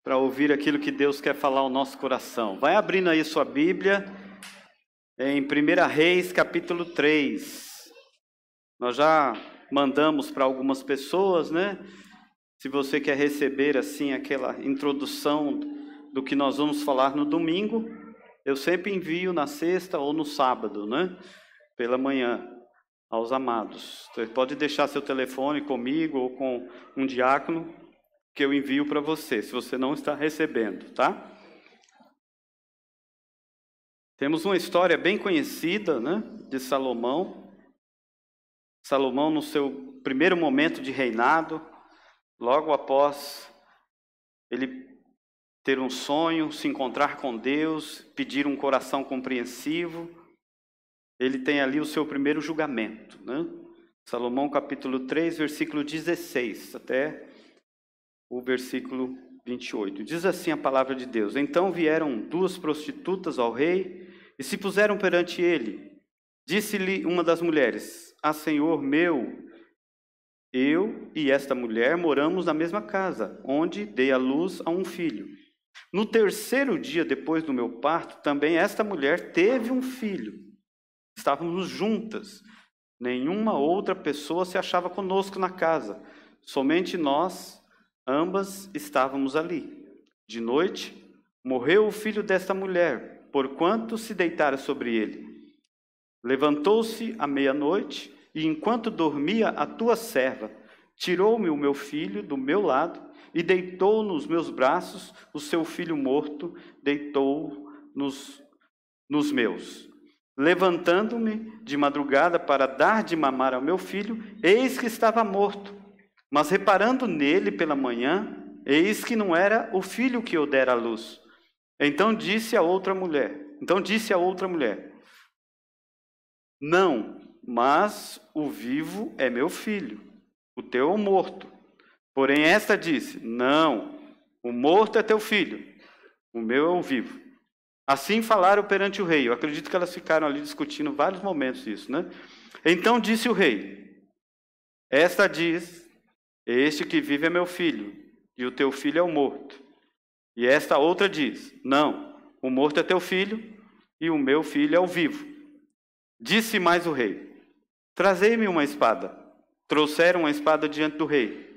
para ouvir aquilo que Deus quer falar ao nosso coração. Vai abrindo aí sua Bíblia em 1 Reis, capítulo 3. Nós já mandamos para algumas pessoas, né? Se você quer receber assim aquela introdução do que nós vamos falar no domingo, eu sempre envio na sexta ou no sábado, né? Pela manhã, aos amados. Você pode deixar seu telefone comigo ou com um diácono que eu envio para você, se você não está recebendo, tá? Temos uma história bem conhecida, né, de Salomão. Salomão, no seu primeiro momento de reinado, logo após ele ter um sonho, se encontrar com Deus, pedir um coração compreensivo, ele tem ali o seu primeiro julgamento, né? Salomão capítulo 3, versículo 16, até o versículo 28. Diz assim a palavra de Deus: Então vieram duas prostitutas ao rei e se puseram perante ele. Disse-lhe uma das mulheres: Ah, Senhor meu, eu e esta mulher moramos na mesma casa, onde dei à luz a um filho. No terceiro dia depois do meu parto, também esta mulher teve um filho. Estávamos juntas. Nenhuma outra pessoa se achava conosco na casa. Somente nós, ambas, estávamos ali. De noite, morreu o filho desta mulher, porquanto se deitara sobre ele. Levantou-se à meia-noite, e enquanto dormia a tua serva, tirou-me o meu filho do meu lado, e deitou nos meus braços o seu filho morto, deitou nos meus. Levantando-me de madrugada para dar de mamar ao meu filho, eis que estava morto. Mas reparando nele pela manhã, eis que não era o filho que eu dera à luz. Então disse a outra mulher: Não, mas o vivo é meu filho, o teu é o morto. Porém esta disse: Não, o morto é teu filho, o meu é o vivo. Assim falaram perante o rei. Eu acredito que elas ficaram ali discutindo vários momentos isso, né? Então disse o rei: Esta diz: Este que vive é meu filho, e o teu filho é o morto. E esta outra diz: Não, o morto é teu filho, e o meu filho é o vivo. Disse mais o rei: Trazei-me uma espada. Trouxeram uma espada diante do rei.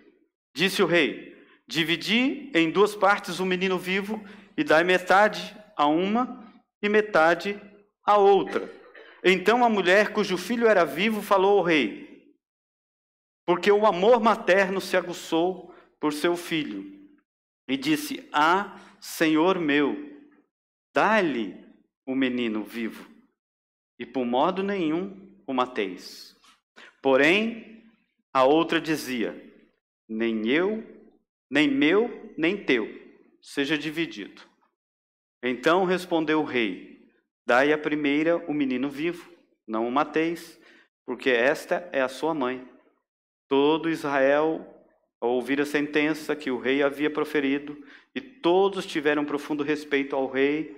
Disse o rei: Dividi em duas partes o menino vivo, e dai metade a uma e metade a outra. Então a mulher cujo filho era vivo falou ao rei, porque o amor materno se aguçou por seu filho, e disse: Ah, Senhor meu, dá-lhe o menino vivo, e por modo nenhum o mateis. Porém, a outra dizia: Nem eu, nem meu, nem teu, seja dividido. Então respondeu o rei: Dai à primeira o menino vivo, não o mateis, porque esta é a sua mãe. Todo Israel, ao ouvir a sentença que o rei havia proferido, e todos tiveram profundo respeito ao rei,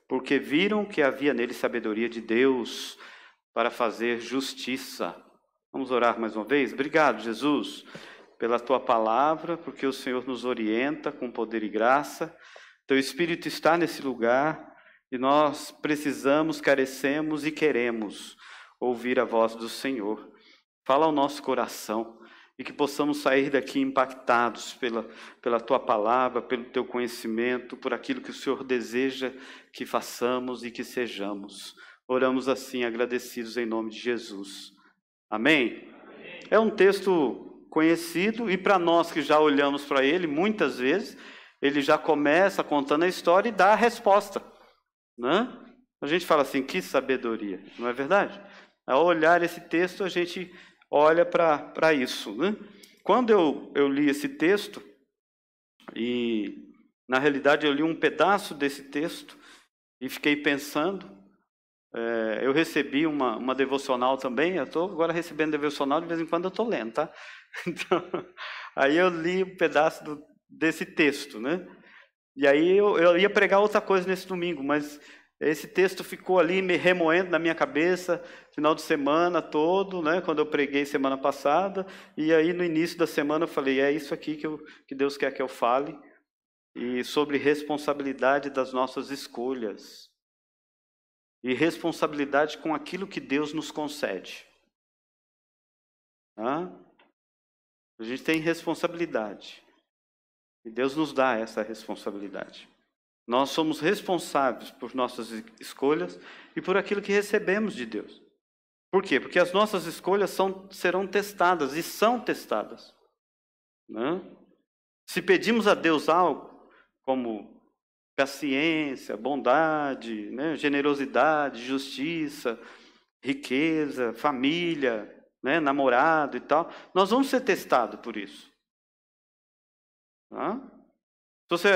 porque viram que havia nele sabedoria de Deus para fazer justiça. Vamos orar mais uma vez? Obrigado, Jesus, pela tua palavra, porque o Senhor nos orienta com poder e graça. Teu Espírito está nesse lugar e nós precisamos, carecemos e queremos ouvir a voz do Senhor. Fala ao nosso coração e que possamos sair daqui impactados pela tua palavra, pelo teu conhecimento, por aquilo que o Senhor deseja que façamos e que sejamos. Oramos assim, agradecidos em nome de Jesus. Amém? É um texto conhecido e para nós que já olhamos para ele, muitas vezes, ele já começa contando a história e dá a resposta, né? A gente fala assim, que sabedoria, não é verdade? Ao olhar esse texto, a gente olha para isso, né? Quando eu li esse texto, e na realidade eu li um pedaço desse texto e fiquei pensando, eu recebi uma devocional também, eu estou agora recebendo devocional, de vez em quando eu estou lendo, tá? Então, aí eu li um pedaço desse texto, né? E aí eu ia pregar outra coisa nesse domingo, mas esse texto ficou ali me remoendo na minha cabeça, final de semana todo, né? Quando eu preguei semana passada, e aí no início da semana eu falei, é isso aqui que Deus quer que eu fale. e sobre responsabilidade das nossas escolhas e responsabilidade com aquilo que Deus nos concede. Tá? A gente tem responsabilidade e Deus nos dá essa responsabilidade. Nós somos responsáveis por nossas escolhas e por aquilo que recebemos de Deus. Por quê? Porque as nossas escolhas serão testadas e são testadas. Né? Se pedimos a Deus algo, como paciência, bondade, né? Generosidade, justiça, riqueza, família, né? Namorado e tal, nós vamos ser testados por isso. Tá?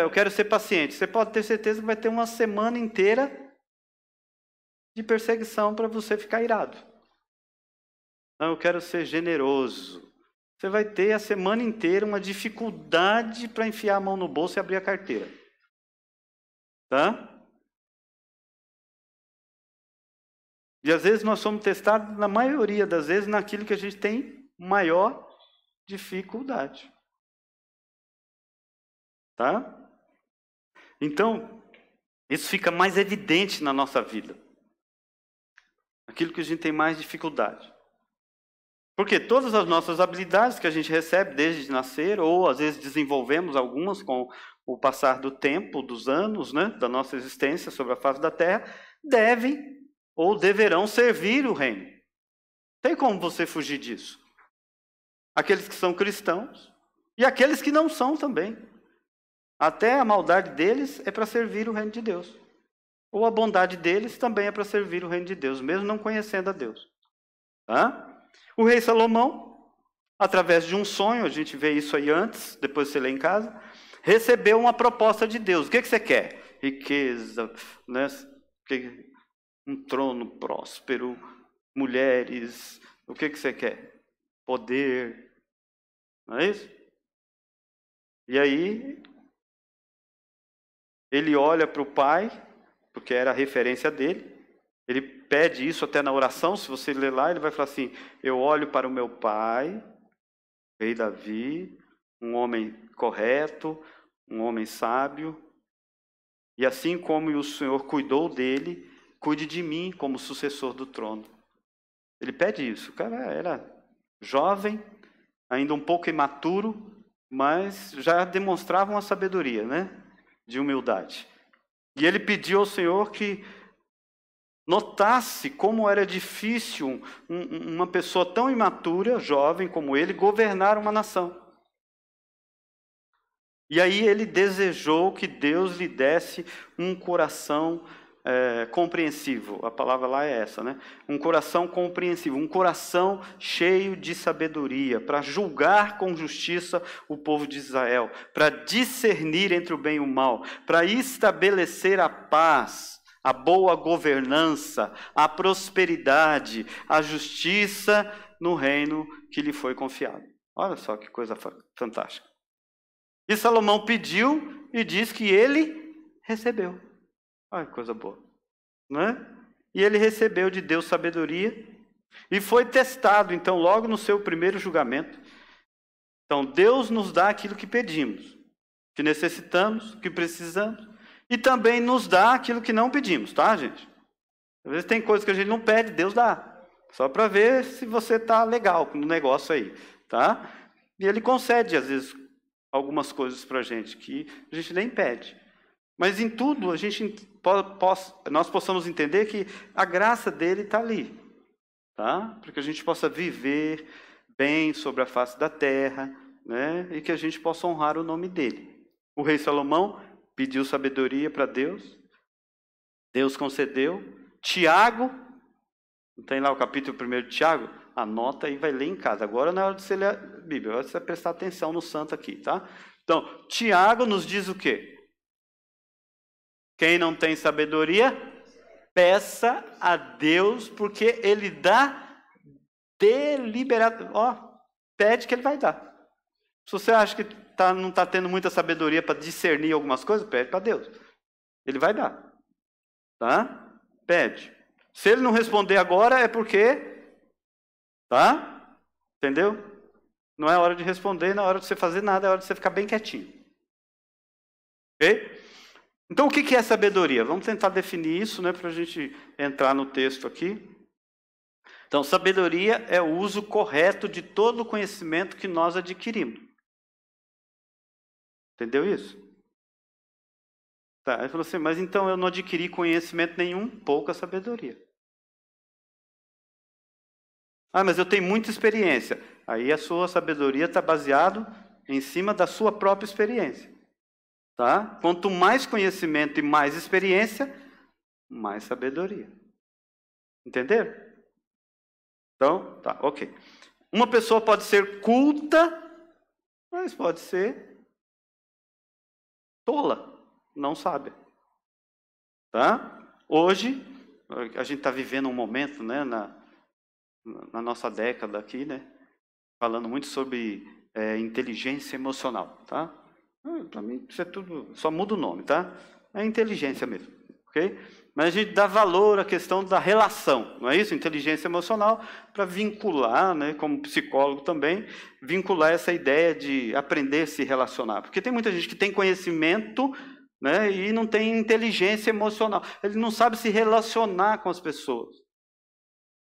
Eu quero ser paciente. Você pode ter certeza que vai ter uma semana inteira de perseguição para você ficar irado. Não, eu quero ser generoso. Você vai ter a semana inteira uma dificuldade para enfiar a mão no bolso e abrir a carteira. Tá? E às vezes nós somos testados, na maioria das vezes, naquilo que a gente tem maior dificuldade. Tá? Então, isso fica mais evidente na nossa vida. Aquilo que a gente tem mais dificuldade. Porque todas as nossas habilidades que a gente recebe desde nascer, ou às vezes desenvolvemos algumas com o passar do tempo, dos anos, né, da nossa existência sobre a face da terra, devem ou deverão servir o reino. Tem como você fugir disso? Aqueles que são cristãos e aqueles que não são também. Até a maldade deles é para servir o reino de Deus. Ou a bondade deles também é para servir o reino de Deus, mesmo não conhecendo a Deus. Tá? O rei Salomão, através de um sonho, a gente vê isso aí antes, depois você lê em casa, recebeu uma proposta de Deus. O que você quer? Riqueza, né? Um trono próspero, mulheres, o que você quer? Poder, não é isso? E aí, ele olha para o pai, porque era a referência dele, ele pede isso até na oração, se você ler lá, ele vai falar assim, eu olho para o meu pai, rei Davi, um homem correto, um homem sábio, e assim como o Senhor cuidou dele, cuide de mim como sucessor do trono. Ele pede isso. O cara era jovem, ainda um pouco imaturo, mas já demonstrava uma sabedoria, né? De humildade. E ele pediu ao Senhor que notasse como era difícil uma pessoa tão imatura, jovem como ele, governar uma nação. E aí ele desejou que Deus lhe desse um coração compreensivo. A palavra lá é essa, né? Um coração compreensivo, um coração cheio de sabedoria, para julgar com justiça o povo de Israel, para discernir entre o bem e o mal, para estabelecer a paz, a boa governança, a prosperidade, a justiça no reino que lhe foi confiado. Olha só que coisa fantástica. E Salomão pediu e diz que ele recebeu. Olha que coisa boa. Não é? E ele recebeu de Deus sabedoria e foi testado, então, logo no seu primeiro julgamento. Então, Deus nos dá aquilo que pedimos, que necessitamos, que precisamos, e também nos dá aquilo que não pedimos, tá, gente? Às vezes tem coisas que a gente não pede, Deus dá. Só para ver se você está legal no negócio aí, tá? E ele concede, às vezes, algumas coisas para a gente que a gente nem pede. Mas em tudo, nós possamos entender que a graça dele está ali. Tá? Para que a gente possa viver bem sobre a face da terra, né? E que a gente possa honrar o nome dele. O rei Salomão pediu sabedoria para Deus. Deus concedeu. Tiago, não tem lá o capítulo 1 de Tiago? Anota e vai ler em casa. Agora não é hora de você ler a Bíblia, agora você vai prestar atenção no santo aqui, tá? Então, Tiago nos diz o quê? Quem não tem sabedoria, peça a Deus, porque Ele dá deliberado. Pede que Ele vai dar. Se você acha que não está tendo muita sabedoria para discernir algumas coisas, pede para Deus. Ele vai dar. Tá? Pede. Se Ele não responder agora, é porque... Tá? Entendeu? Não é hora de responder, não é hora de você fazer nada, é hora de você ficar bem quietinho. Ok? Então, o que é sabedoria? Vamos tentar definir isso, né, para a gente entrar no texto aqui. Então, sabedoria é o uso correto de todo o conhecimento que nós adquirimos. Entendeu isso? Tá, ele falou assim, mas então eu não adquiri conhecimento nenhum, pouca sabedoria. Ah, mas eu tenho muita experiência. Aí a sua sabedoria está baseada em cima da sua própria experiência. Tá? Quanto mais conhecimento e mais experiência, mais sabedoria. Entenderam? Então, tá, ok. Uma pessoa pode ser culta, mas pode ser tola, não sabe. Tá? Hoje, a gente está vivendo um momento, né, na nossa década aqui, né, falando muito sobre inteligência emocional, tá? Para mim, isso é tudo, só muda o nome, tá? É inteligência mesmo, ok? Mas a gente dá valor à questão da relação, não é isso? Inteligência emocional, para vincular, né, como psicólogo também, vincular essa ideia de aprender a se relacionar. Porque tem muita gente que tem conhecimento, né, e não tem inteligência emocional. Ele não sabe se relacionar com as pessoas,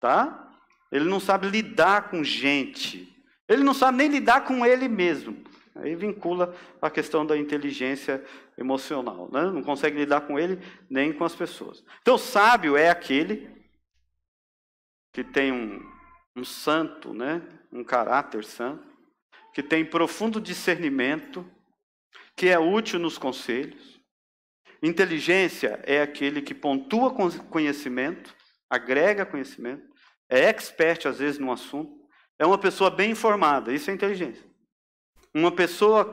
tá? Ele não sabe lidar com gente. Ele não sabe nem lidar com ele mesmo. Aí vincula a questão da inteligência emocional, né? Não consegue lidar com ele nem com as pessoas. Então, sábio é aquele que tem um santo, né? Um caráter santo, que tem profundo discernimento, que é útil nos conselhos. Inteligência é aquele que pontua conhecimento, agrega conhecimento, é expert às vezes num assunto, é uma pessoa bem informada, isso é inteligência. Uma pessoa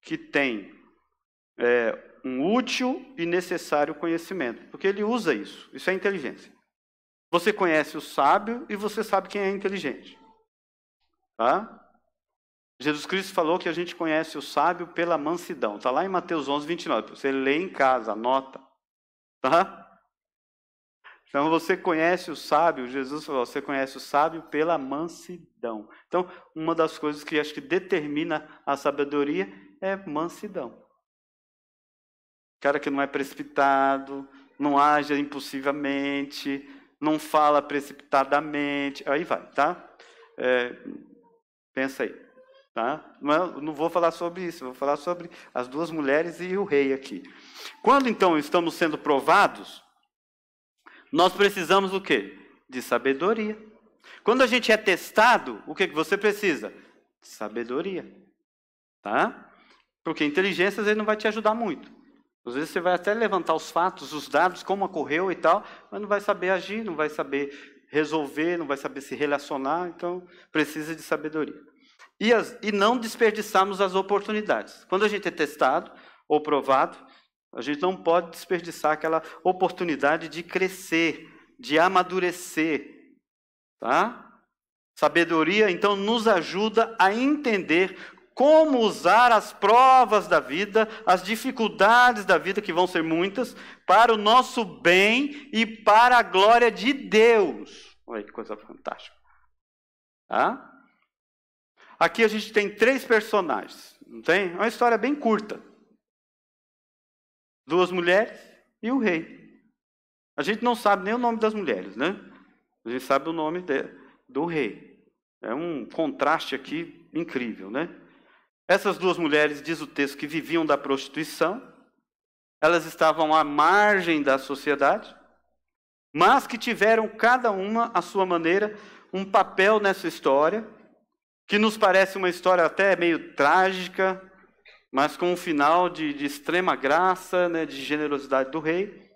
que tem um útil e necessário conhecimento, porque ele usa isso. Isso é inteligência. Você conhece o sábio e você sabe quem é inteligente. Tá? Jesus Cristo falou que a gente conhece o sábio pela mansidão. Está lá em Mateus 11, 29. Você lê em casa, anota. Tá? Então, você conhece o sábio, Jesus falou, você conhece o sábio pela mansidão. Então, uma das coisas que acho que determina a sabedoria é mansidão. Cara que não é precipitado, não age impulsivamente, não fala precipitadamente, aí vai, tá? Pensa aí, tá? Não vou falar sobre isso, vou falar sobre as duas mulheres e o rei aqui. Quando, então, estamos sendo provados, nós precisamos o quê? De sabedoria. Quando a gente é testado, o que você precisa? De sabedoria. Tá? Porque inteligência às vezes não vai te ajudar muito. Às vezes você vai até levantar os fatos, os dados, como ocorreu e tal, mas não vai saber agir, não vai saber resolver, não vai saber se relacionar, então precisa de sabedoria. E não desperdiçarmos as oportunidades. Quando a gente é testado ou provado, a gente não pode desperdiçar aquela oportunidade de crescer, de amadurecer. Tá? Sabedoria, então, nos ajuda a entender como usar as provas da vida, as dificuldades da vida, que vão ser muitas, para o nosso bem e para a glória de Deus. Olha que coisa fantástica. Tá? Aqui a gente tem 3 personagens, não tem? É uma história bem curta. 2 mulheres e o rei. A gente não sabe nem o nome das mulheres, né? A gente sabe o nome do rei. É um contraste aqui incrível, né? Essas 2 mulheres, diz o texto, que viviam da prostituição. Elas estavam à margem da sociedade, mas que tiveram cada uma, à sua maneira, um papel nessa história, que nos parece uma história até meio trágica, mas com um final de extrema graça, né, de generosidade do rei,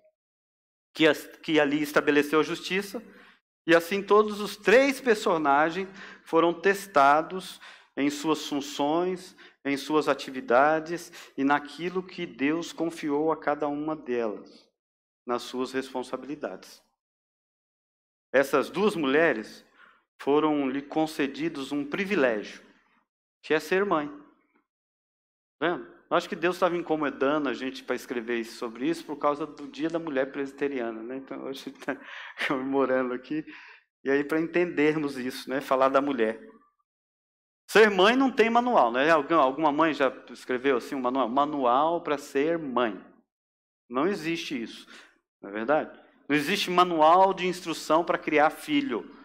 que ali estabeleceu a justiça. E assim todos os 3 personagens foram testados em suas funções, em suas atividades e naquilo que Deus confiou a cada uma delas, nas suas responsabilidades. Essas 2 mulheres foram-lhe concedidos um privilégio, que é ser mãe. Vendo? Acho que Deus estava incomodando a gente para escrever sobre isso por causa do Dia da Mulher Presbiteriana, né? Então, hoje está comemorando aqui. E aí, para entendermos isso, né? Falar da mulher. Ser mãe não tem manual, né? Alguma mãe já escreveu assim um manual? Manual para ser mãe. Não existe isso, não é verdade? Não existe manual de instrução para criar filho.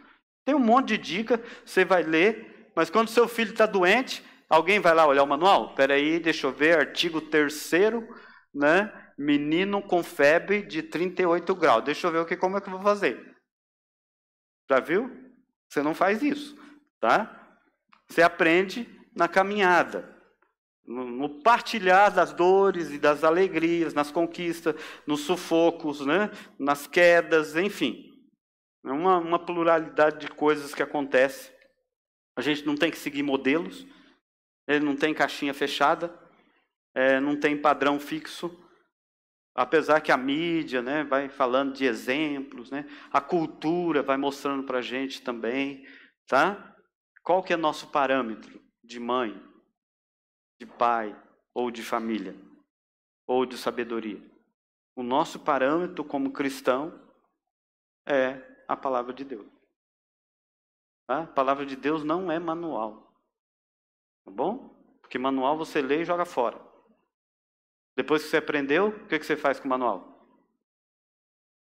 Tem um monte de dica, você vai ler, mas quando seu filho está doente, alguém vai lá olhar o manual? Espera aí, deixa eu ver, artigo 3º, né? Menino com febre de 38 graus. Deixa eu ver como é que eu vou fazer. Já viu? Você não faz isso, tá? Você aprende na caminhada, no partilhar das dores e das alegrias, nas conquistas, nos sufocos, né? Nas quedas, enfim. É uma pluralidade de coisas que acontece. A gente não tem que seguir modelos, ele não tem caixinha fechada, não tem padrão fixo. Apesar que a mídia, né, vai falando de exemplos, né? A cultura vai mostrando para a gente também, tá? Qual que é nosso parâmetro de mãe, de pai, ou de família, ou de sabedoria? O nosso parâmetro como cristão é a palavra de Deus. Tá? A palavra de Deus não é manual. Tá bom? Porque manual você lê e joga fora. Depois que você aprendeu, o que você faz com o manual?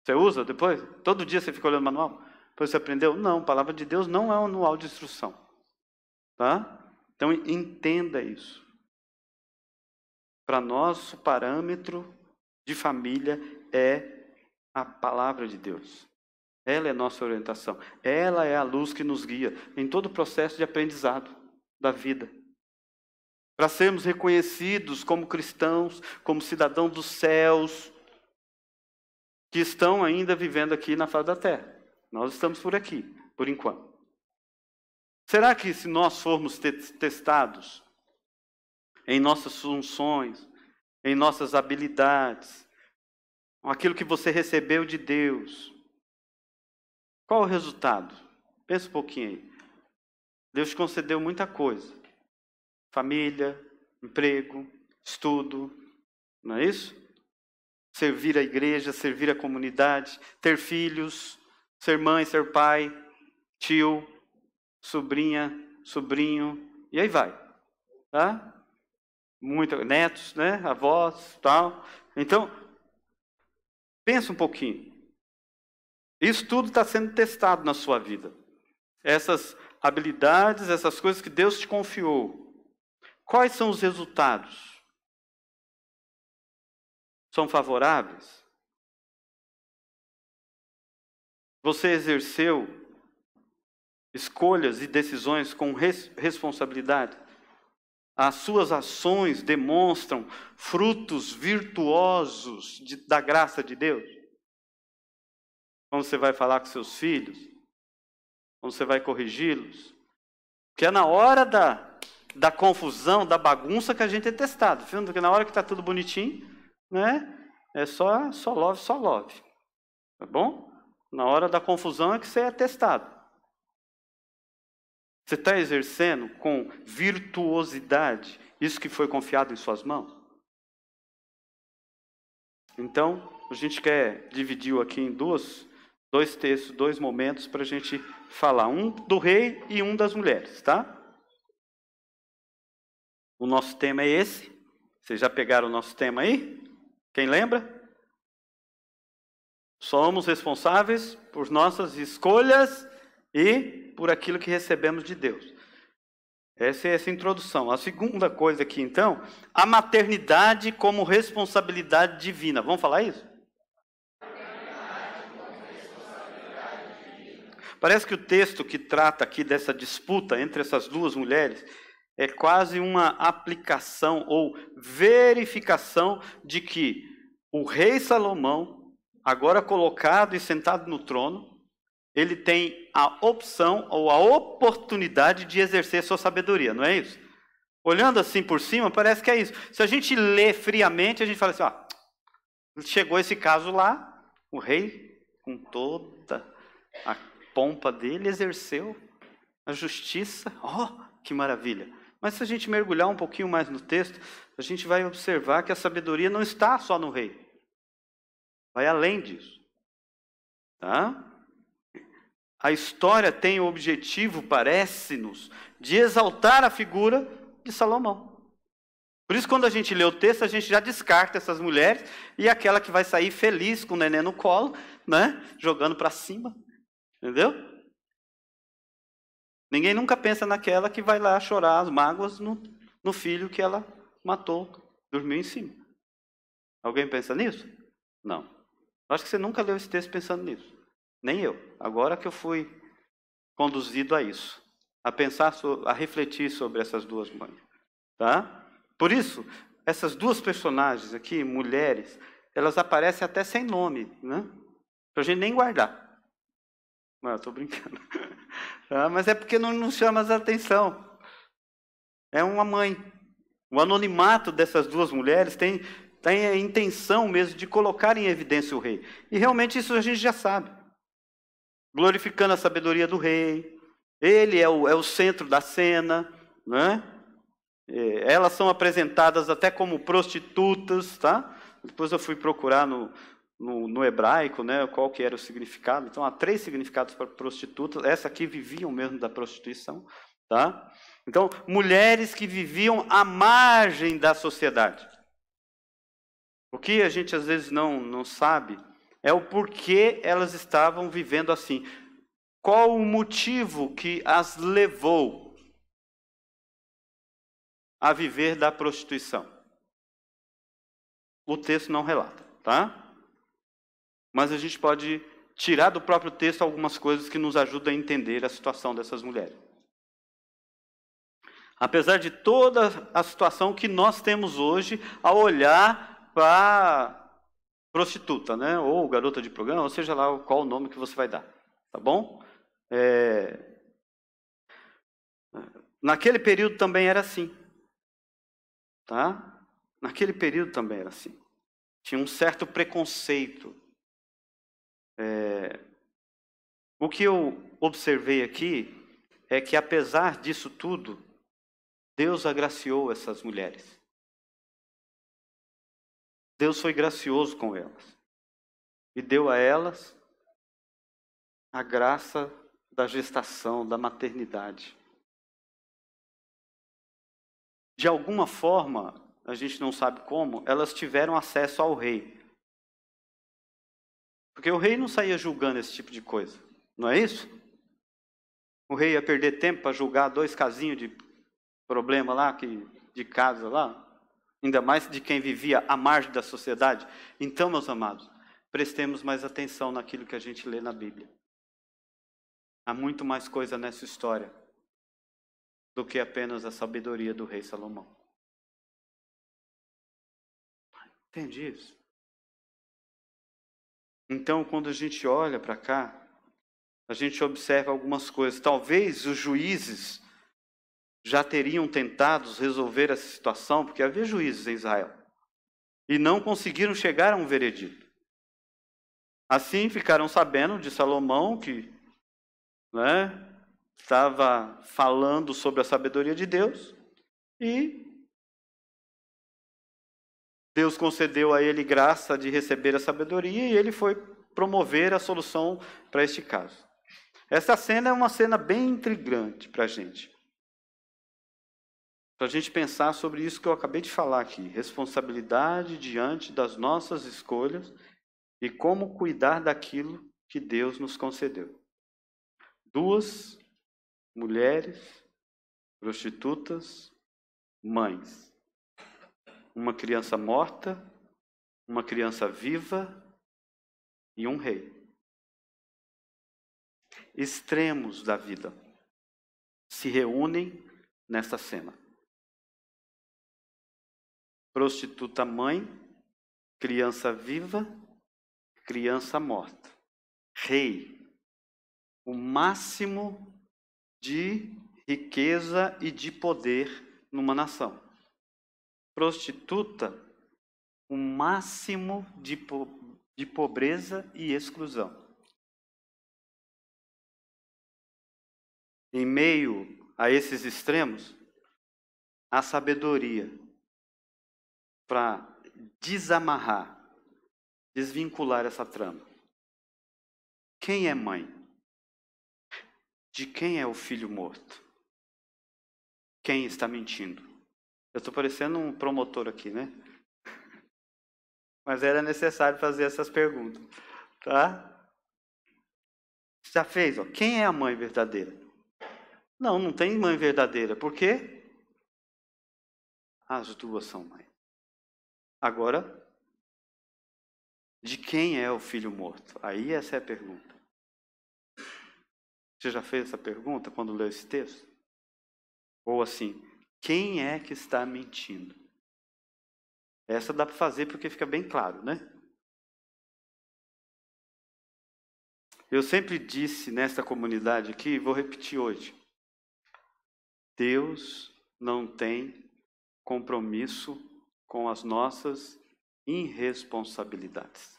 Você usa depois? Todo dia você fica olhando o manual? Depois você aprendeu? Não, a palavra de Deus não é um manual de instrução. Tá? Então entenda isso. Para nós, o parâmetro de família é a palavra de Deus. Ela é nossa orientação. Ela é a luz que nos guia em todo o processo de aprendizado da vida. Para sermos reconhecidos como cristãos, como cidadãos dos céus, que estão ainda vivendo aqui na face da terra. Nós estamos por aqui, por enquanto. Será que se nós formos testados em nossas funções, em nossas habilidades, aquilo que você recebeu de Deus, qual o resultado? Pensa um pouquinho aí. Deus te concedeu muita coisa. Família, emprego, estudo, não é isso? Servir a igreja, servir a comunidade, ter filhos, ser mãe, ser pai, tio, sobrinha, sobrinho, e aí vai. Tá? Netos, né? Avós, tal. Então, pensa um pouquinho. Isso tudo está sendo testado na sua vida. Essas habilidades, essas coisas que Deus te confiou. Quais são os resultados? São favoráveis? Você exerceu escolhas e decisões com responsabilidade? As suas ações demonstram frutos virtuosos da graça de Deus? Quando você vai falar com seus filhos? Quando você vai corrigi-los? Porque é na hora da confusão, da bagunça que a gente é testado. Porque na hora que está tudo bonitinho, né? É só love. Tá bom? Na hora da confusão é que você é testado. Você está exercendo com virtuosidade isso que foi confiado em suas mãos? Então, a gente quer dividir aqui em dois textos, 2 momentos para a gente falar. Um do rei e um das mulheres, tá? O nosso tema é esse. Vocês já pegaram o nosso tema aí? Quem lembra? Somos responsáveis por nossas escolhas e por aquilo que recebemos de Deus. Essa é essa introdução. A segunda coisa aqui, então, a maternidade como responsabilidade divina. Vamos falar isso? Parece que o texto que trata aqui dessa disputa entre essas duas mulheres é quase uma aplicação ou verificação de que o rei Salomão, agora colocado e sentado no trono, ele tem a opção ou a oportunidade de exercer sua sabedoria, não é isso? Olhando assim por cima, parece que é isso. Se a gente lê friamente, a gente fala assim, chegou esse caso lá, o rei, com toda a pompa dele, exerceu a justiça. Que maravilha! Mas se a gente mergulhar um pouquinho mais no texto, a gente vai observar que a sabedoria não está só no rei. Vai além disso. Tá? A história tem o objetivo, parece-nos, de exaltar a figura de Salomão. Por isso, quando a gente lê o texto, a gente já descarta essas mulheres e aquela que vai sair feliz com o neném no colo, né? Jogando para cima. Entendeu? Ninguém nunca pensa naquela que vai lá chorar as mágoas no filho que ela matou, dormiu em cima. Alguém pensa nisso? Não. Acho que você nunca leu esse texto pensando nisso. Nem eu. Agora que eu fui conduzido a isso. A pensar, a refletir sobre essas duas mães. Tá? Por isso, essas duas personagens aqui, mulheres, elas aparecem até sem nome, né? Para a gente nem guardar. Não, eu estou brincando. Mas é porque não chama a atenção. É uma mãe. O anonimato dessas duas mulheres tem a intenção mesmo de colocar em evidência o rei. E realmente isso a gente já sabe. Glorificando a sabedoria do rei. Ele é o centro da cena, né? Elas são apresentadas até como prostitutas, tá? Depois eu fui procurar no hebraico, né, qual que era o significado. Então, há 3 significados para prostitutas. Essa aqui viviam mesmo da prostituição, tá? Então, mulheres que viviam à margem da sociedade. O que a gente às vezes não sabe é o porquê elas estavam vivendo assim. Qual o motivo que as levou a viver da prostituição? O texto não relata, tá? Mas a gente pode tirar do próprio texto algumas coisas que nos ajudam a entender a situação dessas mulheres. Apesar de toda a situação que nós temos hoje ao olhar para prostituta, né? Ou garota de programa, ou seja lá qual o nome que você vai dar, tá bom? Naquele período também era assim, tá? Naquele período também era assim. Tinha um certo preconceito. O que eu observei aqui é que, apesar disso tudo, Deus agraciou essas mulheres. Deus foi gracioso com elas. E deu a elas a graça da gestação, da maternidade. De alguma forma, a gente não sabe como, elas tiveram acesso ao rei. Porque o rei não saía julgando esse tipo de coisa. Não é isso? O rei ia perder tempo para julgar 2 casinhos de problema lá, de casa lá. Ainda mais de quem vivia à margem da sociedade. Então, meus amados, prestemos mais atenção naquilo que a gente lê na Bíblia. Há muito mais coisa nessa história do que apenas a sabedoria do rei Salomão. Entende isso? Então, quando a gente olha para cá, a gente observa algumas coisas. Talvez os juízes já teriam tentado resolver essa situação, porque havia juízes em Israel, e não conseguiram chegar a um veredito. Assim ficaram sabendo de Salomão, que estava falando sobre a sabedoria de Deus, e Deus concedeu a ele graça de receber a sabedoria, e ele foi promover a solução para este caso. Essa cena é uma cena bem intrigante para a gente. Para a gente pensar sobre isso que eu acabei de falar aqui. Responsabilidade diante das nossas escolhas e como cuidar daquilo que Deus nos concedeu. 2 mulheres, prostitutas, mães. Uma criança morta, uma criança viva e um rei. Extremos da vida se reúnem nesta cena. Prostituta mãe, criança viva, criança morta. Rei, o máximo de riqueza e de poder numa nação. Prostituta, o máximo de pobreza e exclusão. Em meio a esses extremos, a sabedoria para desamarrar, desvincular essa trama. Quem é mãe? De quem é o filho morto? quem está mentindo? Eu estou parecendo um promotor aqui, né? Mas era necessário fazer essas perguntas, tá? Já fez, ó. Quem é a mãe verdadeira? Não tem mãe verdadeira. Por quê? As duas são mães. Agora, de quem é o filho morto? Aí essa é a pergunta. Você já fez essa pergunta quando leu esse texto? Ou assim, quem é que está mentindo? Essa dá para fazer porque fica bem claro, né? Eu sempre disse nesta comunidade aqui, vou repetir hoje. Deus não tem compromisso com as nossas irresponsabilidades.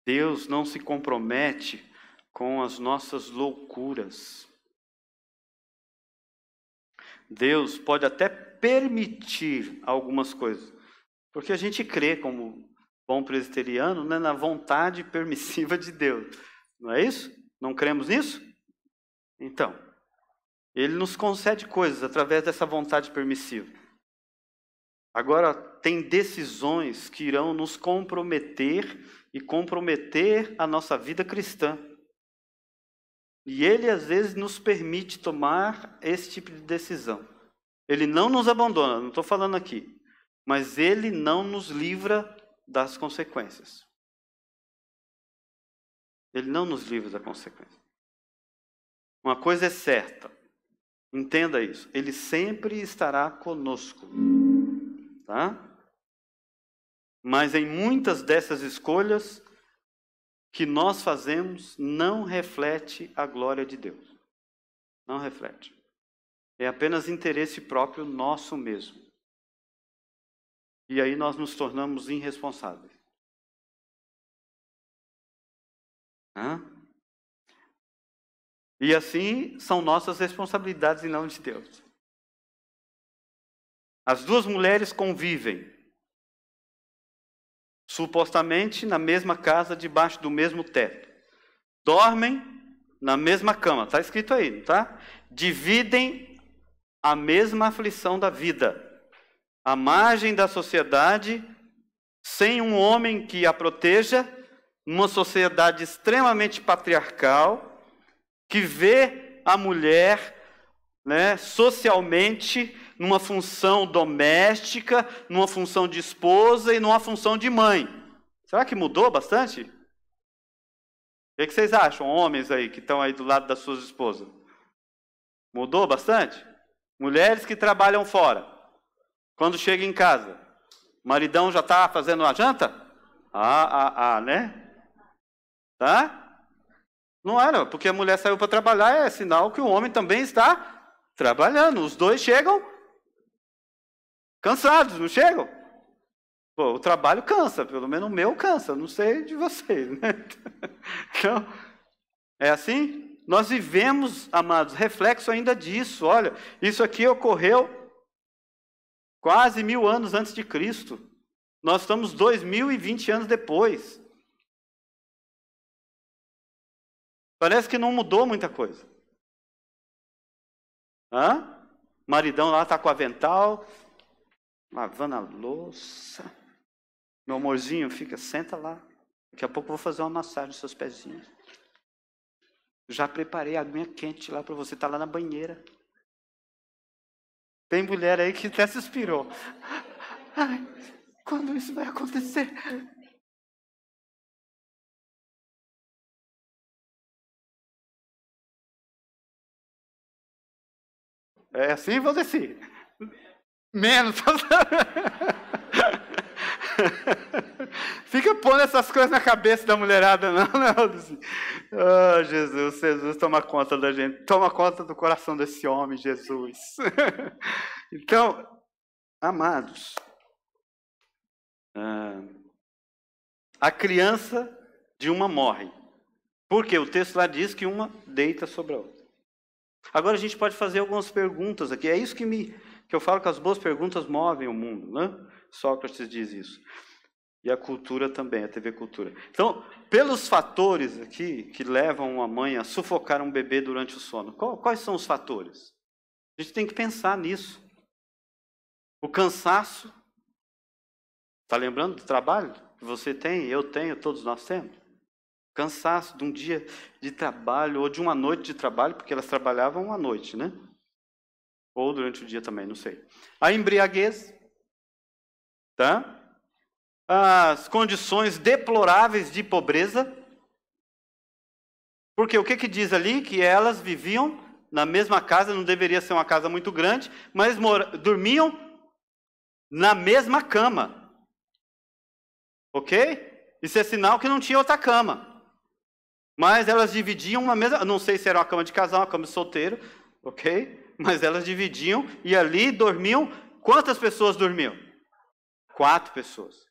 Deus não se compromete com as nossas loucuras. Deus pode até permitir algumas coisas, porque a gente crê como bom presbiteriano, né, na vontade permissiva de Deus. Não é isso? Não cremos nisso? Então, Ele nos concede coisas através dessa vontade permissiva. Agora, tem decisões que irão nos comprometer e comprometer a nossa vida cristã. E Ele, às vezes, nos permite tomar esse tipo de decisão. Ele não nos abandona, não estou falando aqui. Mas Ele não nos livra das consequências. Ele não nos livra da consequência. Uma coisa é certa. Entenda isso. Ele sempre estará conosco. Tá? Mas em muitas dessas escolhas que nós fazemos, não reflete a glória de Deus. Não reflete. É apenas interesse próprio nosso mesmo. E aí nós nos tornamos irresponsáveis. E assim são nossas responsabilidades e não de Deus. As duas mulheres convivem, supostamente na mesma casa, debaixo do mesmo teto. Dormem na mesma cama, está escrito aí, não está? Dividem a mesma aflição da vida. À margem da sociedade, sem um homem que a proteja, numa sociedade extremamente patriarcal, que vê a mulher, né, socialmente numa função doméstica, numa função de esposa e numa função de mãe. Será que mudou bastante? O que vocês acham, homens aí que estão aí do lado das suas esposas? Mudou bastante? Mulheres que trabalham fora. Quando chega em casa, o maridão já está fazendo a janta? Né? Tá? Não era, porque a mulher saiu para trabalhar, é sinal que o homem também está trabalhando. Os dois chegam cansados, não chegam? Pô, o trabalho cansa, pelo menos o meu cansa, não sei de vocês, né? Então, é assim? Nós vivemos, amados, reflexo ainda disso. Olha, isso aqui ocorreu quase 1000 anos antes de Cristo. Nós estamos 2020 anos depois. Parece que não mudou muita coisa. Maridão lá está com o avental, lavando a louça. Meu amorzinho, senta lá. Daqui a pouco eu vou fazer uma massagem nos seus pezinhos. Já preparei a aguinha quente lá para você, está lá na banheira. Tem mulher aí que até suspirou. Ai, quando isso vai acontecer? É assim, vou descer. Menos. Fica pondo essas coisas na cabeça da mulherada, não. Oh, Jesus, toma conta da gente. Toma conta do coração desse homem, Jesus. Então, amados, a criança de uma morre. Porque o texto lá diz que uma deita sobre a outra. Agora a gente pode fazer algumas perguntas aqui. É isso que eu falo que as boas perguntas movem o mundo, né? Sócrates diz isso. E a cultura também, a TV Cultura. Então, pelos fatores aqui que levam uma mãe a sufocar um bebê durante o sono, quais são os fatores? A gente tem que pensar nisso. O cansaço. Está lembrando do trabalho que você tem, eu tenho, todos nós temos? Cansaço de um dia de trabalho ou de uma noite de trabalho, porque elas trabalhavam à noite, né? Ou durante o dia também, não sei. A embriaguez, tá? As condições deploráveis de pobreza. Porque o que diz ali? Que elas viviam na mesma casa, não deveria ser uma casa muito grande, mas dormiam na mesma cama. Ok? Isso é sinal que não tinha outra cama. Mas elas dividiam uma mesma... Não sei se era uma cama de casal, uma cama de solteiro, ok? Mas elas dividiam e ali dormiam... Quantas pessoas dormiam? 4 pessoas.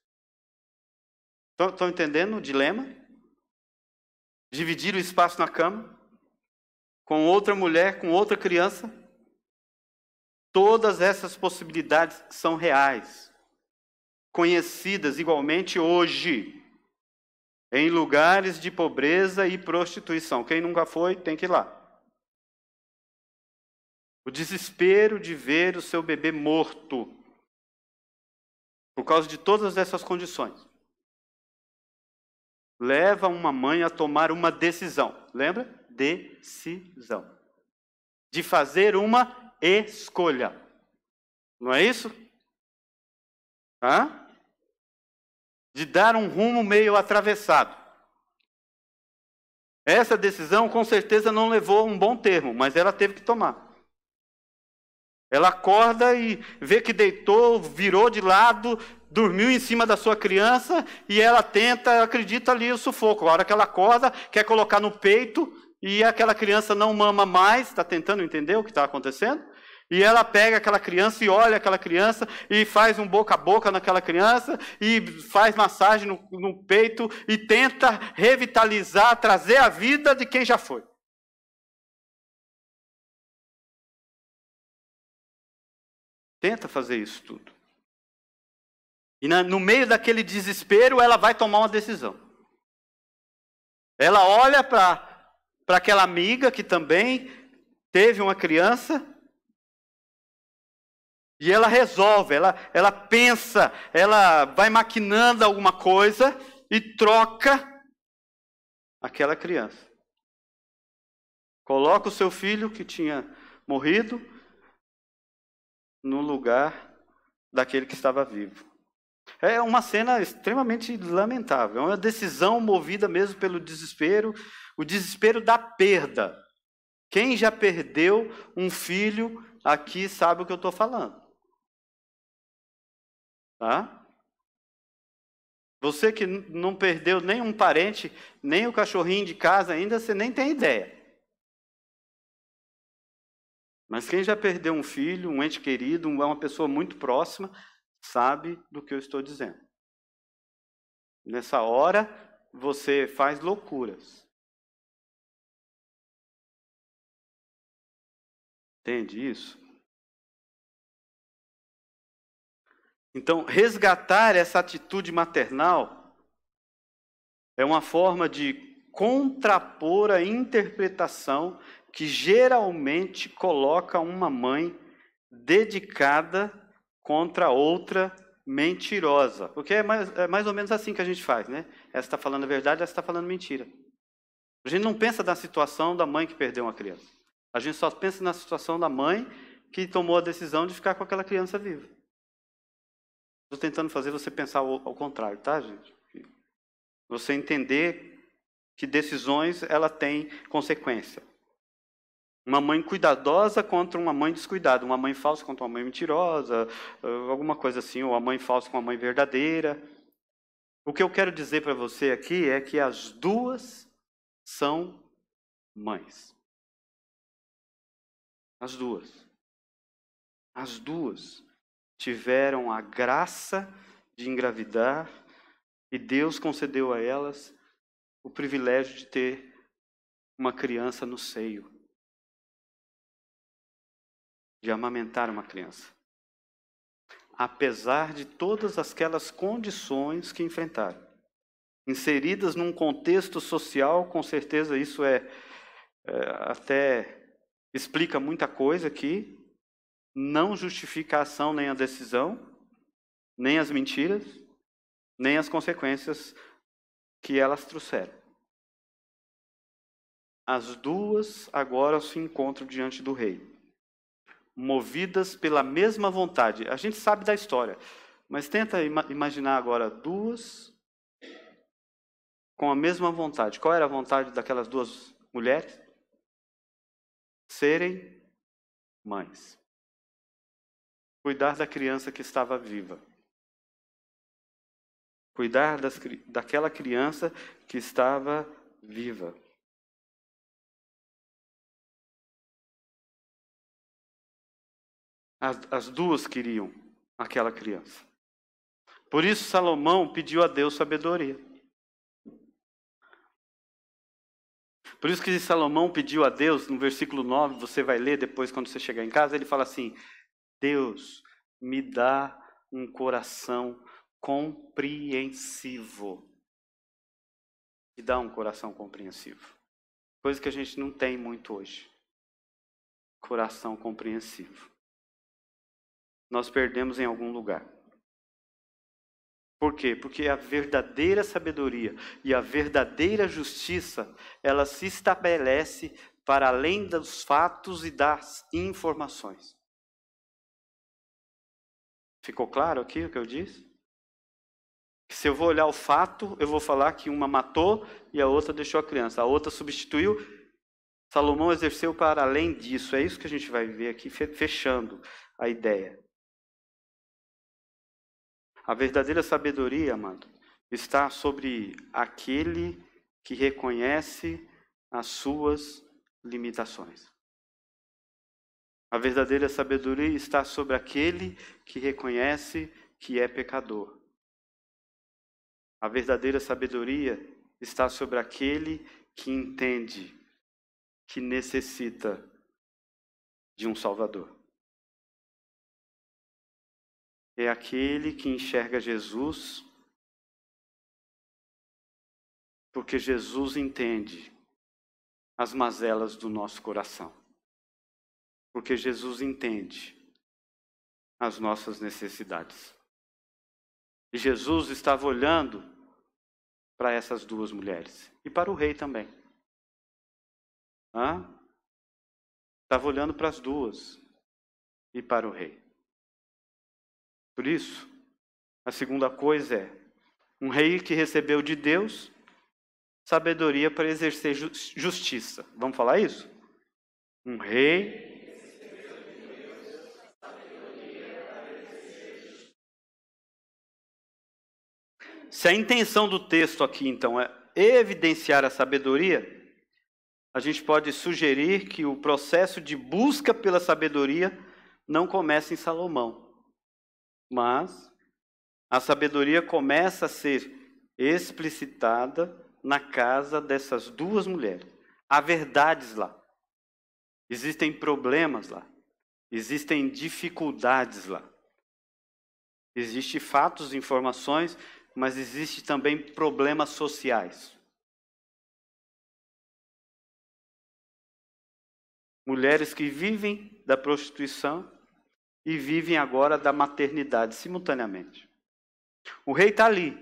Estão entendendo o dilema? Dividir o espaço na cama com outra mulher, com outra criança. Todas essas possibilidades são reais, conhecidas igualmente hoje, em lugares de pobreza e prostituição. Quem nunca foi, tem que ir lá. O desespero de ver o seu bebê morto, por causa de todas essas condições, leva uma mãe a tomar uma decisão. Lembra? Decisão. De fazer uma escolha. Não é isso? Hã? De dar um rumo meio atravessado. Essa decisão, com certeza, não levou a um bom termo, mas ela teve que tomar. Ela acorda e vê que deitou, virou de lado, dormiu em cima da sua criança e ela tenta, acredita ali o sufoco. A hora que ela acorda, quer colocar no peito e aquela criança não mama mais, está tentando entender o que está acontecendo? E ela pega aquela criança e olha aquela criança e faz um boca a boca naquela criança e faz massagem no peito e tenta revitalizar, trazer a vida de quem já foi. Tenta fazer isso tudo. E no meio daquele desespero, ela vai tomar uma decisão. Ela olha para aquela amiga que também teve uma criança e ela resolve, ela pensa, ela vai maquinando alguma coisa e troca aquela criança. Coloca o seu filho que tinha morrido no lugar daquele que estava vivo. É uma cena extremamente lamentável. É uma decisão movida mesmo pelo desespero, o desespero da perda. Quem já perdeu um filho aqui sabe o que eu estou falando. Tá? Você que não perdeu nem um parente, nem o cachorrinho de casa ainda, você nem tem ideia. Mas quem já perdeu um filho, um ente querido, uma pessoa muito próxima, sabe do que eu estou dizendo. Nessa hora, você faz loucuras. Entende isso? Então, resgatar essa atitude maternal é uma forma de contrapor a interpretação que geralmente coloca uma mãe dedicada contra outra mentirosa. Porque é mais ou menos assim que a gente faz, né? Essa está falando a verdade, essa está falando mentira. A gente não pensa na situação da mãe que perdeu uma criança. A gente só pensa na situação da mãe que tomou a decisão de ficar com aquela criança viva. Estou tentando fazer você pensar ao contrário, tá, gente? Você entender que decisões ela tem consequência. Uma mãe cuidadosa contra uma mãe descuidada, uma mãe falsa contra uma mãe mentirosa, alguma coisa assim, ou uma mãe falsa com uma mãe verdadeira. O que eu quero dizer para você aqui é que as duas são mães. As duas. As duas tiveram a graça de engravidar e Deus concedeu a elas o privilégio de ter uma criança no seio, de amamentar uma criança. apesar de todas aquelas condições que enfrentaram. Inseridas num contexto social, com certeza isso até explica muita coisa aqui, não justifica a ação nem a decisão, nem as mentiras, nem as consequências que elas trouxeram. As duas agora se encontram diante do rei, movidas pela mesma vontade. A gente sabe da história, mas tenta imaginar agora duas com a mesma vontade. Qual era a vontade daquelas duas mulheres? Serem mães. Cuidar da criança que estava viva. Cuidar daquela criança que estava viva. As duas queriam aquela criança. Por isso Salomão pediu a Deus sabedoria. Por isso que Salomão pediu a Deus, no versículo 9, você vai ler depois quando você chegar em casa, ele fala assim: Deus, me dá um coração compreensivo. Me dá um coração compreensivo. Coisa que a gente não tem muito hoje. Coração compreensivo. Nós perdemos em algum lugar. Por quê? Porque a verdadeira sabedoria e a verdadeira justiça, ela se estabelece para além dos fatos e das informações. Ficou claro aqui o que eu disse? Que se eu vou olhar o fato, eu vou falar que uma matou e a outra deixou a criança. A outra substituiu. Salomão exerceu para além disso. É isso que a gente vai ver aqui, fechando a ideia. A verdadeira sabedoria, amado, está sobre aquele que reconhece as suas limitações. A verdadeira sabedoria está sobre aquele que reconhece que é pecador. A verdadeira sabedoria está sobre aquele que entende que necessita de um Salvador. É aquele que enxerga Jesus, porque Jesus entende as mazelas do nosso coração. Porque Jesus entende as nossas necessidades. E Jesus estava olhando para essas duas mulheres. E para o rei também. Estava olhando para as duas. E para o rei. Por isso, a segunda coisa é um rei que recebeu de Deus sabedoria para exercer justiça. Vamos falar isso? Um rei. Se a intenção do texto aqui, então, é evidenciar a sabedoria, a gente pode sugerir que o processo de busca pela sabedoria não começa em Salomão. Mas a sabedoria começa a ser explicitada na casa dessas duas mulheres. Há verdades lá. Existem problemas lá. Existem dificuldades lá. Existem fatos, informações, mas existem também problemas sociais. Mulheres que vivem da prostituição e vivem agora da maternidade simultaneamente. O rei está ali.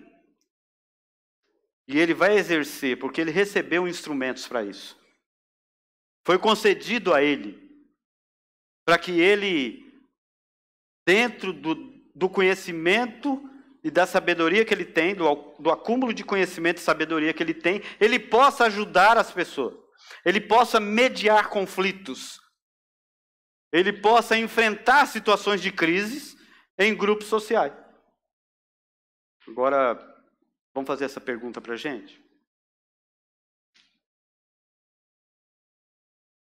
E ele vai exercer, porque ele recebeu instrumentos para isso. Foi concedido a ele, para que ele, dentro do conhecimento e da sabedoria que ele tem, do acúmulo de conhecimento e sabedoria que ele tem, ele possa ajudar as pessoas. Ele possa mediar conflitos. Ele possa enfrentar situações de crise em grupos sociais. Agora, vamos fazer essa pergunta para a gente?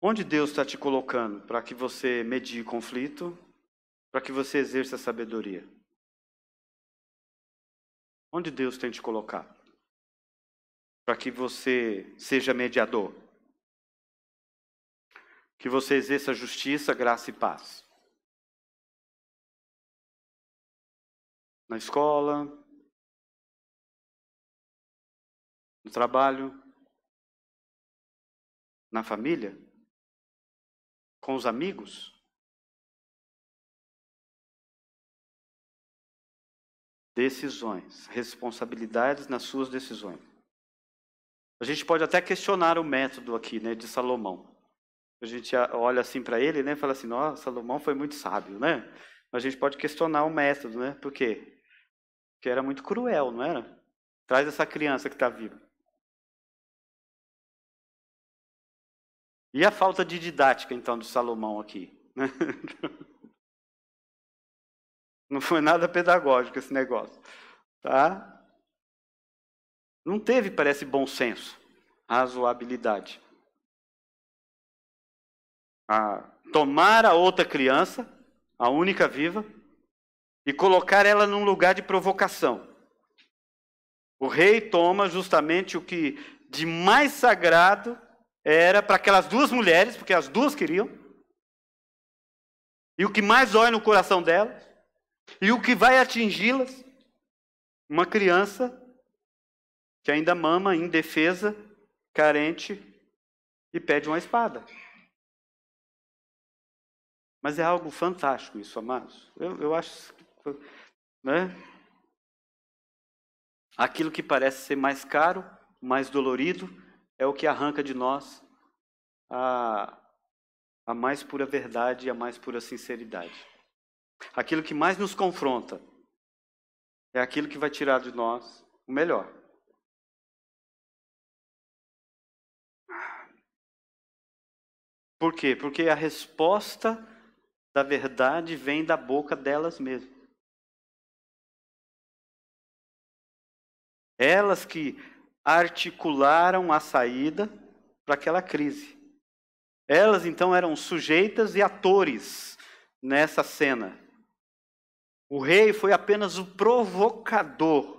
Onde Deus está te colocando para que você medie conflito, para que você exerça a sabedoria? Onde Deus tem te colocado? Para que você seja mediador. Que você exerça justiça, graça e paz. na escola, no trabalho, na família, com os amigos. Decisões, responsabilidades nas suas decisões. A gente pode até questionar o método aqui, né, de Salomão. A gente olha assim para ele, né, e fala assim, nossa, Salomão foi muito sábio, né? Mas a gente pode questionar o método, né? Por quê? Porque era muito cruel, não era? Traz essa criança que está viva. E a falta de didática, então, de Salomão aqui? Não foi nada pedagógico esse negócio, tá? Não teve, parece, bom senso, razoabilidade. Tomar a outra criança, a única viva, e colocar ela num lugar de provocação. O rei toma justamente o que de mais sagrado era para aquelas duas mulheres, porque as duas queriam, e o que mais dói no coração delas, e o que vai atingi-las, uma criança que ainda mama, indefesa, carente, e pede uma espada. Mas é algo fantástico isso, amados. Eu acho, né? Aquilo que parece ser mais caro, mais dolorido, é o que arranca de nós a mais pura verdade e a mais pura sinceridade. Aquilo que mais nos confronta é aquilo que vai tirar de nós o melhor. Por quê? Porque a resposta da verdade vem da boca delas mesmas. Elas que articularam a saída para aquela crise. Elas então eram sujeitas e atores nessa cena. O rei foi apenas o provocador.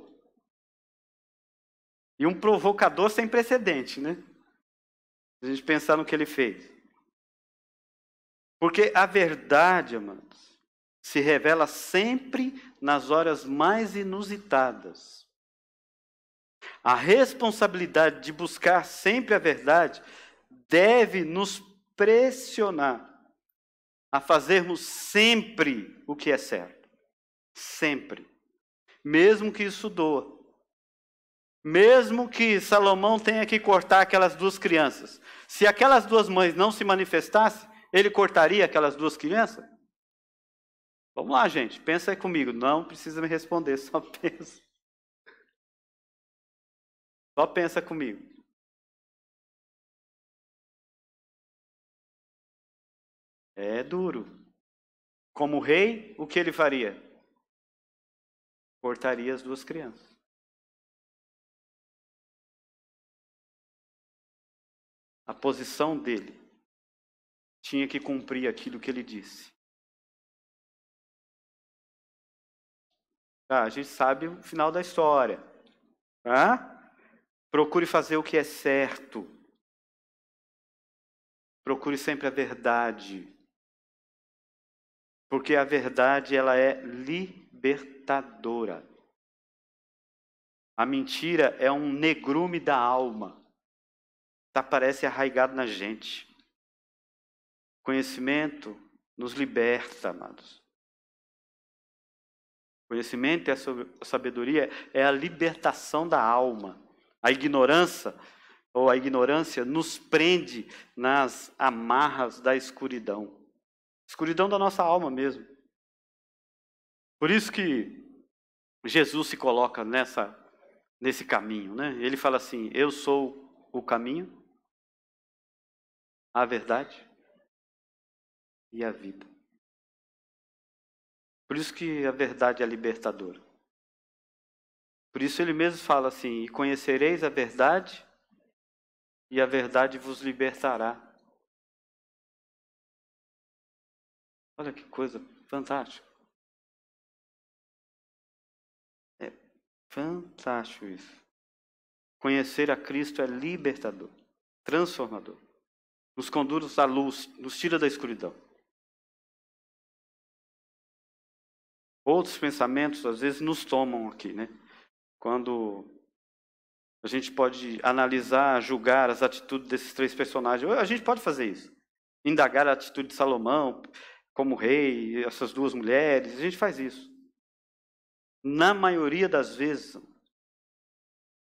E um provocador sem precedente, né? Se a gente pensar no que ele fez. Porque a verdade, amados, se revela sempre nas horas mais inusitadas. A responsabilidade de buscar sempre a verdade deve nos pressionar a fazermos sempre o que é certo. Sempre. Mesmo que isso doa. Mesmo que Salomão tenha que cortar aquelas duas crianças. Se aquelas duas mães não se manifestassem, ele cortaria aquelas duas crianças? Vamos lá, gente. Pensa aí comigo. Não precisa me responder, só pensa. Só pensa comigo. É duro. Como rei, o que ele faria? Cortaria as duas crianças. A posição dele tinha que cumprir aquilo que ele disse. A gente sabe o final da história. Procure fazer o que é certo. Procure sempre a verdade. Porque a verdade, ela é libertadora. A mentira é um negrume da alma. Parece arraigado na gente. Conhecimento nos liberta, amados. Conhecimento e a sabedoria é a libertação da alma. A ignorância nos prende nas amarras da escuridão. Escuridão da nossa alma mesmo. Por isso que Jesus se coloca nesse caminho, né? Ele fala assim, eu sou o caminho, a verdade e a vida. Por isso que a verdade é libertadora. Por isso ele mesmo fala assim, e conhecereis a verdade, e a verdade vos libertará. Olha que coisa fantástica. É fantástico isso. Conhecer a Cristo é libertador, transformador. Nos conduz à luz, nos tira da escuridão. Outros pensamentos, às vezes, nos tomam aqui, né? Quando a gente pode analisar, julgar as atitudes desses 3 personagens. A gente pode fazer isso. Indagar a atitude de Salomão como rei, essas 2 mulheres. A gente faz isso. Na maioria das vezes,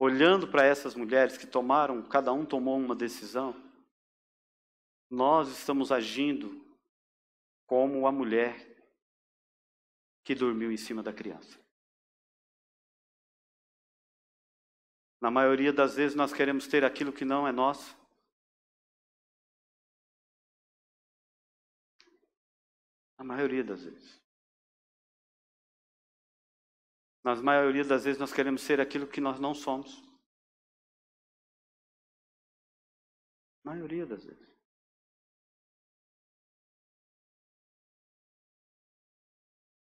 olhando para essas mulheres que cada um tomou uma decisão, nós estamos agindo como a mulher que dormiu em cima da criança. Na maioria das vezes nós queremos ter aquilo que não é nosso. Na maioria das vezes. Na maioria das vezes nós queremos ser aquilo que nós não somos. Na maioria das vezes.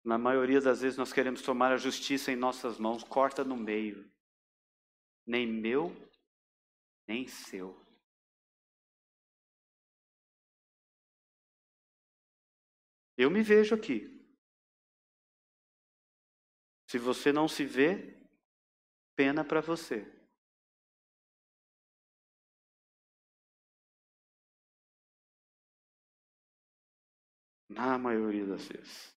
Na maioria das vezes nós queremos tomar a justiça em nossas mãos, corta no meio. Nem meu, nem seu. Eu me vejo aqui. Se você não se vê, pena para você. Na maioria das vezes.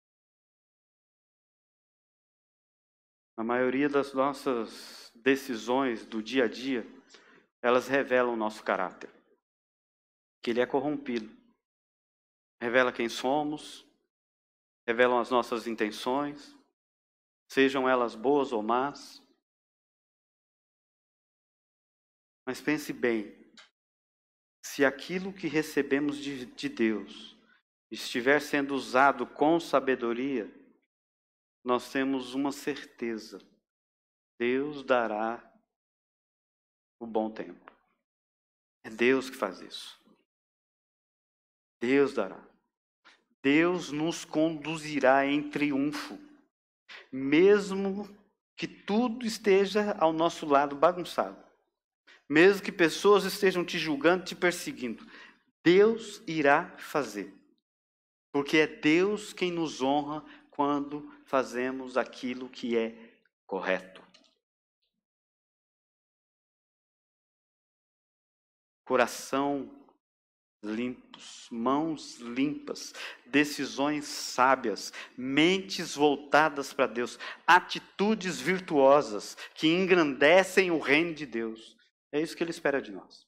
A maioria das nossas decisões do dia a dia, elas revelam o nosso caráter. Que ele é corrompido. Revela quem somos, revelam as nossas intenções, sejam elas boas ou más. Mas pense bem, se aquilo que recebemos de Deus estiver sendo usado com sabedoria, nós temos uma certeza: Deus dará o bom tempo. É Deus que faz isso. Deus dará. Deus nos conduzirá em triunfo, mesmo que tudo esteja ao nosso lado bagunçado. Mesmo que pessoas estejam te julgando, te perseguindo, Deus irá fazer. Porque é Deus quem nos honra quando fazemos aquilo que é correto. Coração limpos, mãos limpas, decisões sábias, mentes voltadas para Deus, atitudes virtuosas que engrandecem o reino de Deus. É isso que Ele espera de nós.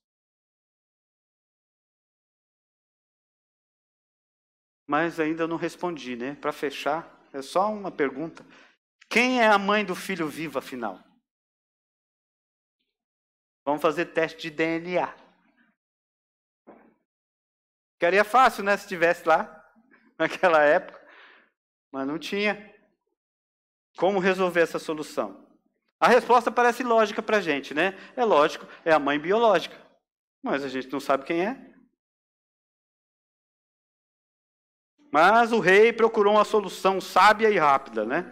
Mas ainda não respondi, né? Para fechar, é só uma pergunta. Quem é a mãe do filho vivo, afinal? Vamos fazer teste de DNA. Ficaria fácil, né? Se estivesse lá, naquela época. Mas não tinha. Como resolver essa solução? A resposta parece lógica para a gente, né? É lógico, é a mãe biológica. Mas a gente não sabe quem é. Mas o rei procurou uma solução sábia e rápida, né?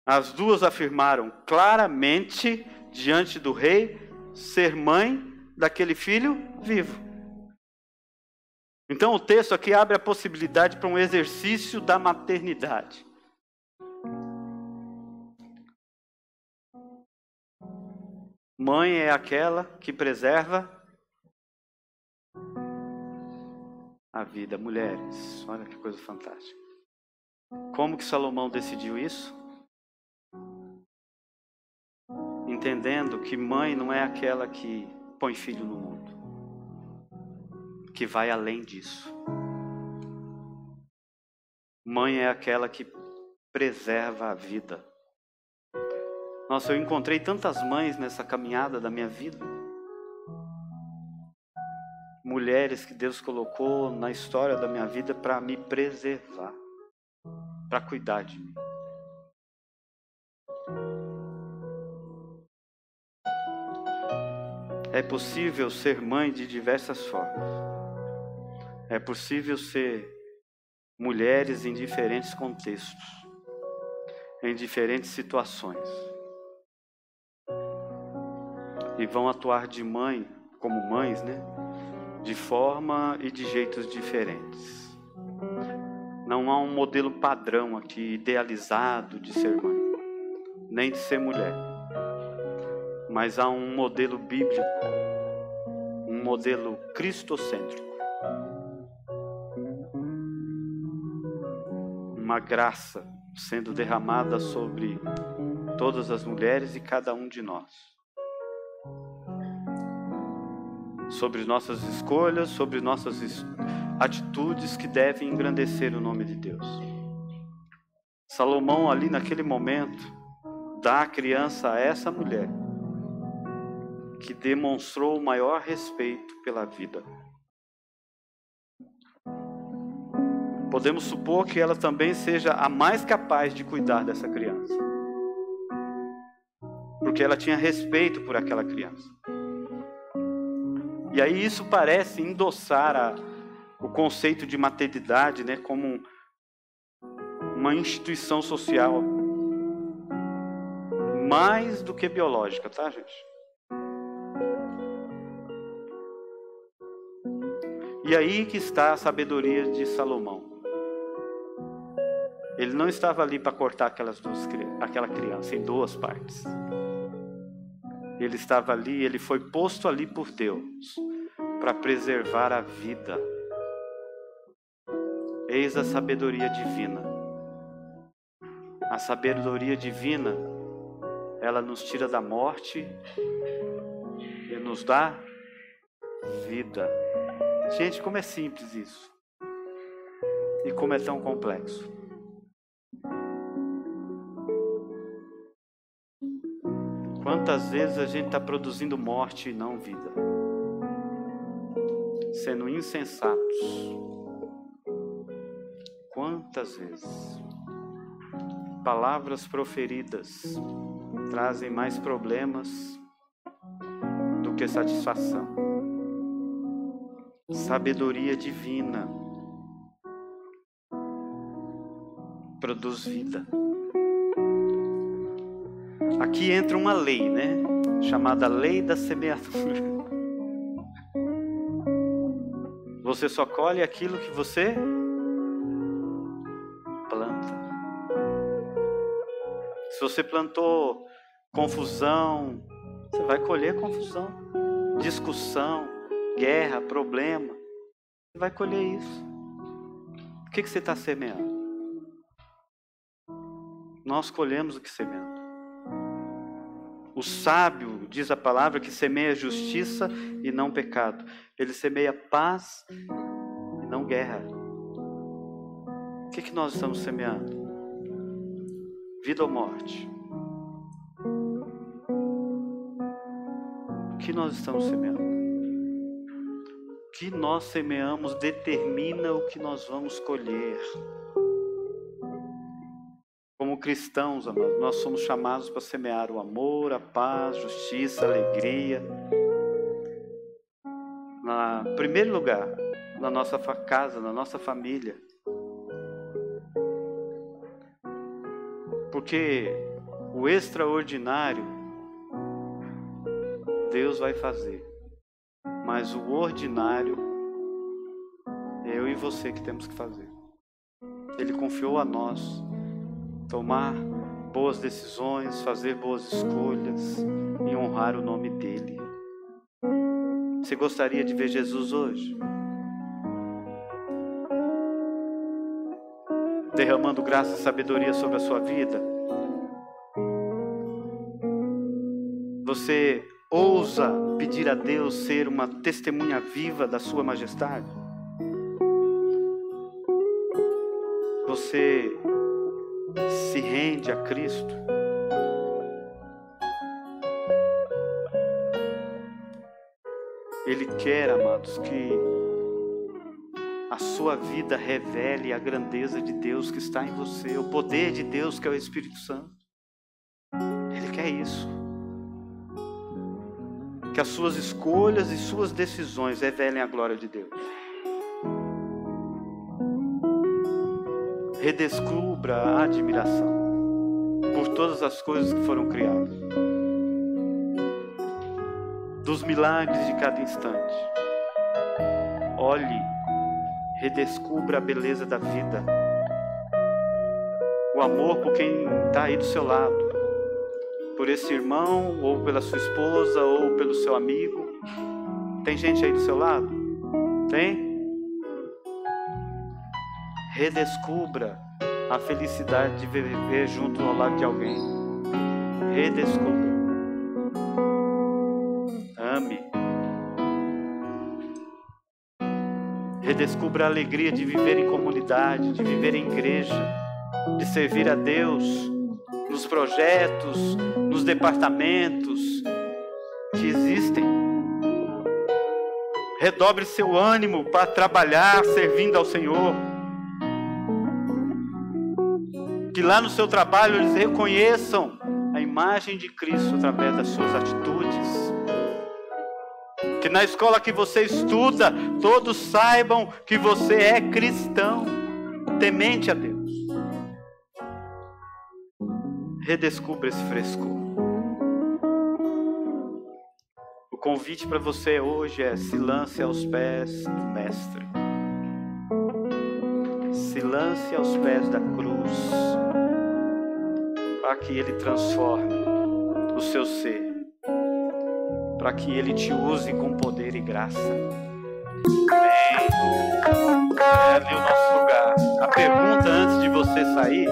As 2 afirmaram claramente diante do rei ser mãe daquele filho vivo. Então o texto aqui abre a possibilidade para um exercício da maternidade. Mãe é aquela que preserva a vida. Mulheres, olha que coisa fantástica. Como que Salomão decidiu isso? Entendendo que mãe não é aquela que põe filho no mundo, que vai além disso. Mãe é aquela que preserva a vida. Nossa, eu encontrei tantas mães nessa caminhada da minha vida. Mulheres que Deus colocou na história da minha vida para me preservar, para cuidar de mim. É possível ser mãe de diversas formas. É possível ser mulheres em diferentes contextos, em diferentes situações. E vão atuar de mãe, como mães, né? de forma e de jeitos diferentes. Não há um modelo padrão aqui idealizado de ser mãe, nem de ser mulher. Mas há um modelo bíblico, um modelo cristocêntrico. Uma graça sendo derramada sobre todas as mulheres e cada um de nós. Sobre nossas escolhas, sobre nossas atitudes que devem engrandecer o nome de Deus. Salomão ali naquele momento dá a criança a essa mulher que demonstrou o maior respeito pela vida. Podemos supor que ela também seja a mais capaz de cuidar dessa criança, porque ela tinha respeito por aquela criança. E aí isso parece endossar o conceito de maternidade, né, como uma instituição social mais do que biológica, tá, gente? E aí que está a sabedoria de Salomão. Ele não estava ali para cortar aquela criança em duas partes. Ele estava ali, ele foi posto ali por Deus para preservar a vida. Eis a sabedoria divina. A sabedoria divina, ela nos tira da morte e nos dá vida. Gente, como é simples isso. E como é tão complexo. Quantas vezes a gente está produzindo morte e não vida? Sendo insensatos. Quantas vezes? Palavras proferidas trazem mais problemas do que satisfação. Sabedoria divina produz vida. Aqui entra uma lei, né? Chamada lei da semeadura. Você só colhe aquilo que você planta. Se você plantou confusão, você vai colher confusão, discussão, guerra, problema. Você vai colher isso. O que você está semeando? Nós colhemos o que semeamos. O sábio, diz a palavra, que semeia justiça e não pecado. Ele semeia paz e não guerra. O que nós estamos semeando? Vida ou morte? O que nós estamos semeando? O que nós semeamos determina o que nós vamos colher. Como cristãos, amados, nós somos chamados para semear o amor, a paz, justiça, alegria. Em primeiro lugar, na nossa casa, na nossa família. Porque o extraordinário Deus vai fazer. Mas o ordinário é eu e você que temos que fazer. Ele confiou a nós tomar boas decisões, fazer boas escolhas e honrar o nome dele. Você gostaria de ver Jesus hoje? Derramando graça e sabedoria sobre a sua vida? Você ousa pedir a Deus ser uma testemunha viva da sua majestade? Você se rende a Cristo? Ele quer, amados, que a sua vida revele a grandeza de Deus que está em você, o poder de Deus que é o Espírito Santo. Ele quer isso. Que as suas escolhas e suas decisões revelem a glória de Deus. Redescubra a admiração por todas as coisas que foram criadas, dos milagres de cada instante. olhe, redescubra a beleza da vida. O amor por quem está aí do seu lado, por esse irmão, ou pela sua esposa, ou pelo seu amigo. Tem gente aí do seu lado? Tem? Redescubra a felicidade de viver junto ao lado de alguém. Redescubra. Ame. Redescubra a alegria de viver em comunidade, de viver em igreja, de servir a Deus nos projetos, nos departamentos que existem. Redobre seu ânimo para trabalhar servindo ao Senhor. Que lá no seu trabalho eles reconheçam a imagem de Cristo através das suas atitudes. Que na escola que você estuda, todos saibam que você é cristão, temente a Deus. Redescubra esse frescor. O convite para você hoje é: se lance aos pés do Mestre. Se lance aos pés da cruz, para que Ele transforme o seu ser, para que Ele te use com poder e graça. Amém. É ali o nosso lugar. A pergunta antes de você sair,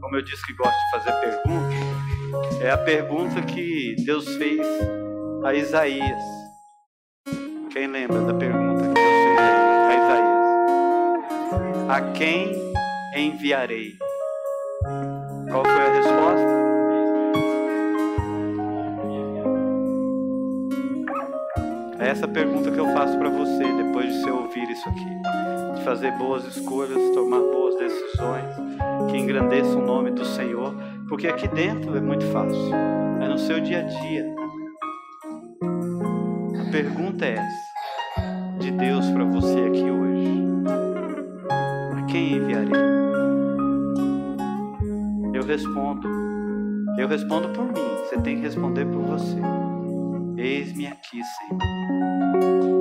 como eu disse que gosto de fazer pergunta, é a pergunta que Deus fez a Isaías. Quem lembra da pergunta que Deus fez a Isaías? A quem enviarei? Qual foi a resposta? É essa pergunta que eu faço para você depois de você ouvir isso aqui. De fazer boas escolhas, tomar boas decisões, que engrandeçam o nome do Senhor. Porque aqui dentro é muito fácil. É no seu dia a dia. A pergunta é essa, de Deus para você aqui hoje: a quem enviarei? Eu respondo por mim, você tem que responder por você. Eis-me aqui, Senhor,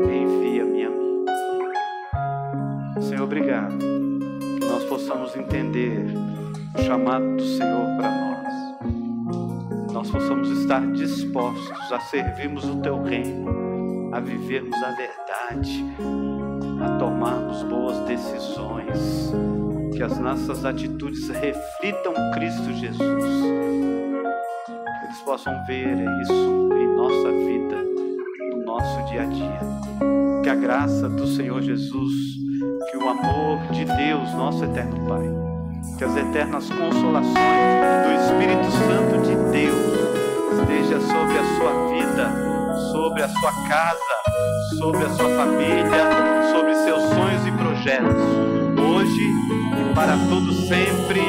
envia-me a mim. Senhor, obrigado, que nós possamos entender o chamado do Senhor para nós. Nós possamos estar dispostos a servirmos o Teu reino, a vivermos a verdade, a tomarmos boas decisões, que as nossas atitudes reflitam Cristo Jesus. Que eles possam ver isso em nossa vida, no nosso dia a dia. Que a graça do Senhor Jesus, que o amor de Deus, nosso eterno Pai, que as eternas consolações do Espírito Santo de Deus esteja sobre a sua vida, sobre a sua casa, sobre a sua família, sobre seus sonhos e projetos, hoje e para todo sempre.